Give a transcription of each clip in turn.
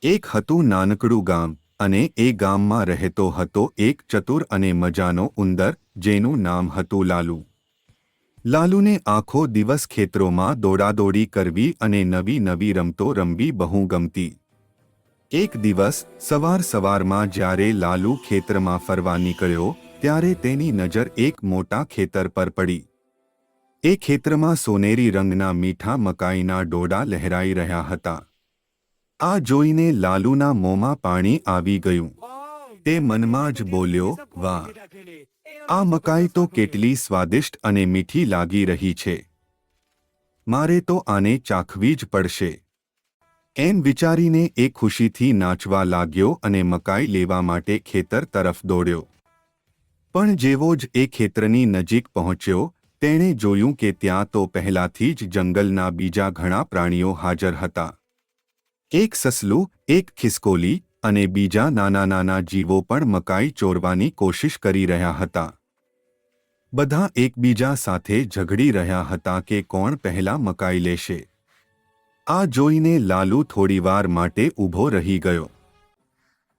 એક હતું નાનકડું ગામ અને એ ગામમાં રહેતો હતો એક ચતુર અને મજાનો ઉંદર જેનું નામ હતું લાલુ. લાલુને આખો દિવસ ખેતરોમાં દોડાદોડી કરવી અને નવી નવી રમતો રમવી બહુ ગમતી. એક દિવસ સવારમાં જ્યારે લાલુ ખેતરમાં ફરવા નીકળ્યો ત્યારે તેની નજર એક મોટા ખેતર પર પડી. એ ખેતરમાં સોનેરી રંગના મીઠા મકાઈના ડોડા લહેરાઈ રહ્યા હતા. આ જોઈને લાલુના મોંમાં પાણી આવી ગયું. તે મનમાં જ બોલ્યો, વાહ! આ મકાઈ તો કેટલી સ્વાદિષ્ટ અને મીઠી લાગી રહી છે. મારે તો આને ચાખવી જ પડશે. એમ વિચારીને એ ખુશીથી નાચવા લાગ્યો અને મકાઈ લેવા માટે ખેતર તરફ દોડ્યો. પણ જેવો જ એ ખેતરની નજીક પહોંચ્યો તેણે જોયું કે ત્યાં તો પહેલાથી જ જંગલના બીજા ઘણા પ્રાણીઓ હાજર હતા. એક સસલું, એક ખિસકોલી અને બીજા નાના નાના જીવો પણ મકાઈ ચોરવાની કોશિશ કરી રહ્યા હતા. બધા એકબીજા સાથે ઝઘડી રહ્યા હતા કે કોણ પહેલા મકાઈ લેશે. આ જોઈને લાલુ થોડીવાર માટે ઊભો રહી ગયો.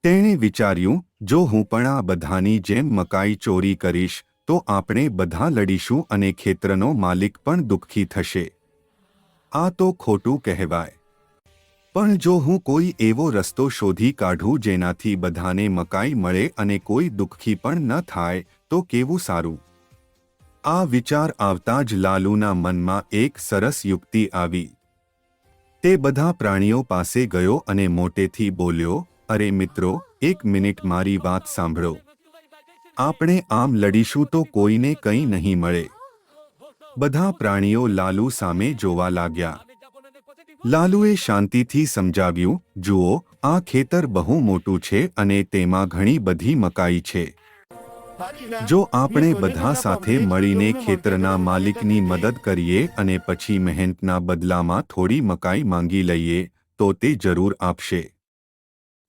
તેણે વિચાર્યું, જો હું પણ આ બધાની જેમ મકાઈ ચોરી કરીશ તો આપણે બધા લડીશું અને ખેતરનો માલિક પણ દુઃખી થશે. આ તો ખોટું કહેવાય. પણ જો હું કોઈ એવો રસ્તો શોધી કાઢું જેનાથી બધાને મકાઈ મળે અને કોઈ દુઃખી પણ ન થાય તો કેવું સારું. આ વિચાર આવતા જ લાલુના મનમાં એક સરસ યુક્તિ આવી. તે બધા પ્રાણીઓ પાસે ગયો અને મોટેથી બોલ્યો, અરે મિત્રો, એક મિનિટ મારી વાત સાંભળો. આપણે આમ લડીશું તો કોઈને કંઈ નહીં મળે. બધા પ્રાણીઓ લાલુ સામે જોવા લાગ્યા. લાલુએ શાંતિથી સમજાવ્યું, જુઓ, આ ખેતર બહુ મોટું છે અને તેમાં ઘણી બધી મકાઈ છે. જો આપણે બધા સાથે મળીને ખેતરના માલિકની મદદ કરીએ અને પછી મહેનતના બદલામાં થોડી મકાઈ માંગી લઈએ તો તે જરૂર આપશે.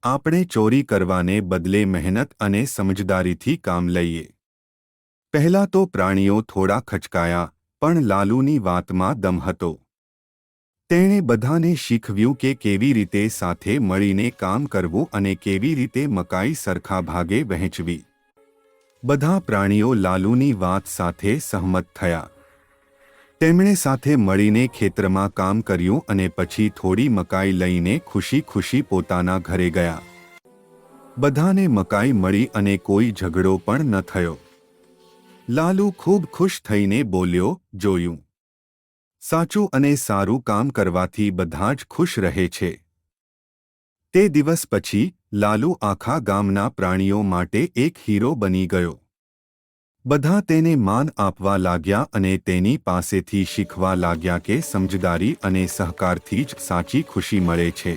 આપણે ચોરી કરવાને બદલે મહેનત અને સમજદારીથી કામ લઈએ. પહેલા તો પ્રાણીઓ થોડા ખચકાયા, પણ લાલુની વાતમાં દમ હતો. તેણે બધાને શીખવ્યું કે કેવી રીતે સાથે મળીને કામ કરવું અને કેવી રીતે મકાઈ સરખા ભાગે વહેંચવી. બધા પ્રાણીઓ લાલુની વાત સાથે સહમત થયા. તેમણે સાથે મળીને ખેતરમાં કામ કર્યું અને પછી થોડી મકાઈ લઈને ખુશી ખુશી પોતાના ઘરે ગયા. બધાને મકાઈ મળી અને કોઈ ઝઘડો પણ ન થયો. લાલુ ખૂબ ખુશ થઈને બોલ્યો, જોયું, સાચું અને સારું કામ કરવાથી બધા જ ખુશ રહે છે. તે દિવસ પછી લાલુ આખા ગામના પ્રાણીઓ માટે એક હીરો બની ગયો. બધા તેને માન આપવા લાગ્યા અને તેની પાસેથી શીખવા લાગ્યા કે સમજદારી અને સહકારથી જ સાચી ખુશી મળે છે.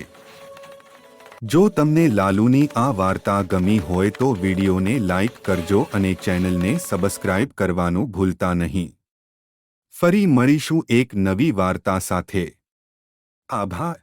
જો તમને લાલુની આ વાર્તા ગમી હોય તો વિડીયોને લાઇક કરજો અને ચેનલને સબસ્ક્રાઇબ કરવાનું ભૂલતા નહીં. ફરી મળીશું એક નવી વાર્તા સાથે. આભાર.